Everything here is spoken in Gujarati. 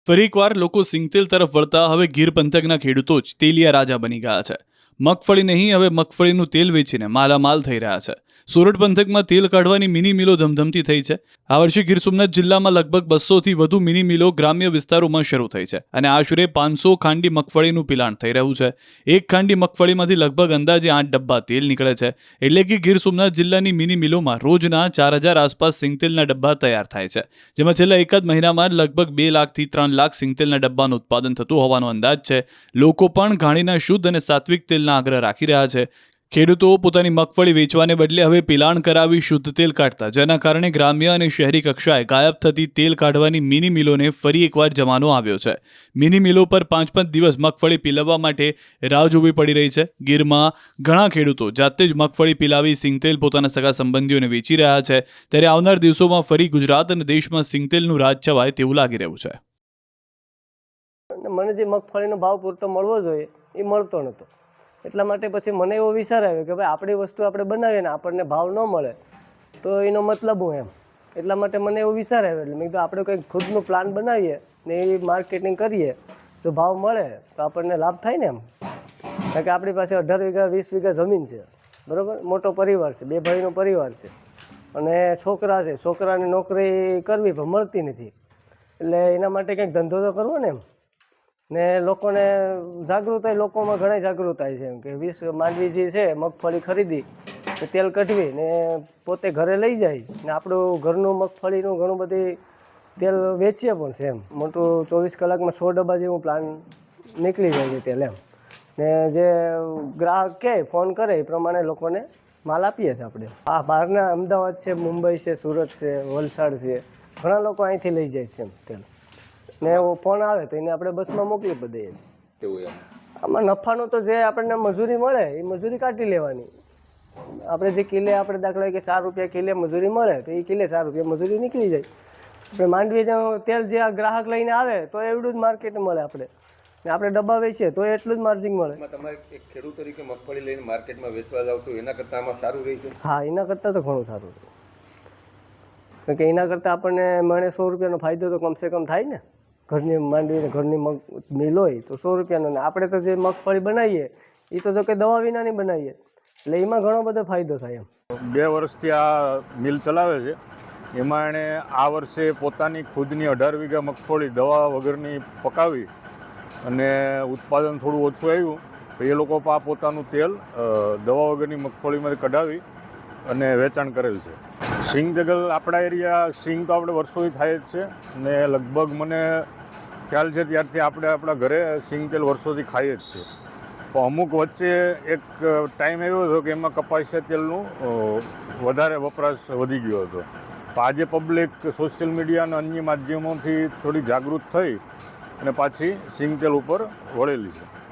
ફરી એકવાર લોકો સિંગતેલ તરફ વળતા હવે ગીર પંથકના ખેડૂતો જ તેલિયા રાજા બની ગયા છે. મગફળી નહીં, હવે મગફળીનું તેલ વેચીને માલામાલ થઈ રહ્યા છે. સુરત પંથકમાં તેલ કાઢવાની મિની મિલો ધમધમતી થઈ છે. આ વર્ષે ગીર સોમનાથ જિલ્લામાં લગભગ 200થી વધુ મિની મિલો ગ્રામ્ય વિસ્તારોમાં શરૂ થઈ છે અને આશરે 500 ખાંડી મગફળીનું પિલાણ થઈ રહ્યું છે. એક ખાંડી મગફળીમાંથી લગભગ અંદાજે 8 ડબ્બા તેલ નીકળે છે. એટલે કે ગીર સોમનાથ જિલ્લાની મિની મિલોમાં રોજના 4000 આસપાસ સિંગતેલના ડબ્બા તૈયાર થાય છે, જેમાં છેલ્લા એકાદ મહિનામાં લગભગ 2 લાખથી 3 લાખ સિંગતેલના ડબ્બાનું ઉત્પાદન થતું હોવાનો અંદાજ છે. લોકો પણ ઘાણીના શુદ્ધ અને સાત્વિક તેલના આગ્રહ રાખી રહ્યા છે. ખેડૂતો પોતાની મગફળી વેચવાને બદલે હવે પિલાણ કરાવી શુદ્ધ તેલ કાઢતા, જેના કારણે ગ્રામ્ય અને શહેરી કક્ષાએ ગાયબ થતી તેલ કાઢવાની મિની મિલોને ફરી એકવાર જમાનો આવ્યો છે. મિની મિલો પર 5-5 દિવસ મગફળી પીલાવવા માટે રાહ જોવી પડી રહી છે. ગીરમાં ઘણા ખેડૂતો જાતે જ મગફળી પીલાવી સિંગતેલ પોતાના સગા સંબંધીઓને વેચી રહ્યા છે. ત્યારે આવનાર દિવસોમાં ફરી ગુજરાત અને દેશમાં સિંગતેલનું રાજ છવાય તેવું લાગી રહ્યું છે. મને જે મગફળીનો ભાવ પૂરતો મળવો જોઈએ એ મળતો નહોતો. એટલા માટે પછી મને એવો વિચાર આવ્યો કે ભાઈ આપણી વસ્તુ આપણે બનાવીએ ને આપણને ભાવ ન મળે તો એનો મતલબ હું એમ. એટલા માટે મને એવો વિચાર આવ્યો. એટલે મેં કીધું આપણે કંઈક ખુદનું પ્લાન બનાવીએ ને એ માર્કેટિંગ કરીએ તો ભાવ મળે તો આપણને લાભ થાય ને એમ. કારણ કે આપણી પાસે 18 વીઘા 20 વીઘા જમીન છે, બરાબર. મોટો પરિવાર છે, 2 ભાઈનો પરિવાર છે અને છોકરા છે. છોકરાની નોકરી કરવી પણ મળતી નથી. એટલે એના માટે કંઈક ધંધો તો કરવો ને એમ. ને લોકોને જાગૃતતા, લોકોમાં ઘણી જાગૃતતા છે એમ કે માંડવી જે છે મગફળી ખરીદી તો તેલ કઢવી ને પોતે ઘરે લઈ જાય ને આપણું ઘરનું મગફળીનું ઘણું બધી તેલ વેચીએ પણ છે એમ. મોટું 24 કલાકમાં 100 ડબ્બા જેવું પ્લાન નીકળી જાય છે તેલ એમ. ને જે ગ્રાહક કહે ફોન કરે એ પ્રમાણે લોકોને માલ આપીએ છીએ આપણે. આ બહારના અમદાવાદ છે, મુંબઈ છે, સુરત છે, વલસાડ છે, ઘણા લોકો અહીંથી લઈ જાય છે એમ તેલ. ને એવો ફોન આવે તો એને આપણે બસમાં મોકલી દઈએ. આમાં નફાનું તો જે આપણને મજૂરી મળે એ મજૂરી કાઢી લેવાની. આપણે જે કિલે આપણે દાખલા કે 4 રૂપિયા કિલે મજૂરી મળે તો એ કિલે 4 રૂપિયા મજૂરી નીકળી જાય. આપણે માંડવીનું તેલ જે આ ગ્રાહક લઈને આવે તો એવડું જ માર્કેટ મળે આપણે. ને આપણે ડબ્બા વેચીએ તો એટલું જ માર્જિન મળે. તમારે એક ખેડૂત તરીકે મગફળી લઈને માર્કેટમાં વેચવા જાવ તો એના કરતાં આમાં સારું રહે છે? હા, એના કરતાં તો ઘણું સારું રહે. કારણ કે એના કરતાં આપણને મને 100 રૂપિયાનો ફાયદો તો કમસે કમ થાય ને. ઘરની માંડવીને ઘરની મિલ હોય તો 100 રૂપિયાનો. ને આપણે તો જે મગફળી બનાવીએ એ તો કે દવા વિનાની બનાવીએ એટલે એમાં ઘણો બધો ફાયદો થાય એમ. 2 વર્ષથી આ મિલ ચલાવે છે. એમાં એણે આ વર્ષે પોતાની ખુદની 18 વીઘા મગફળી દવા વગરની પકાવી અને ઉત્પાદન થોડું ઓછું આવ્યું તો એ લોકો આ પોતાનું તેલ દવા વગરની મગફળીમાંથી કઢાવી અને વેચાણ કરેલ છે. સિંગ જગલ આપણા એરિયા સિંગ તો આપણે વર્ષોથી થાય જ છે ને લગભગ મને ખ્યાલ છે ત્યારથી આપણે આપણા ઘરે સિંગ તેલ વર્ષોથી ખાઈએ જ છે. પણ અમુક વચ્ચે એક ટાઈમ આવ્યો હતો કે એમાં કપાસિયા તેલનું વધારે વપરાશ વધી ગયો હતો. પણ આજે પબ્લિક સોશિયલ મીડિયા અને અન્ય માધ્યમોથી થોડી જાગૃત થઈ અને પાછી સિંગ તેલ ઉપર વળેલી છે.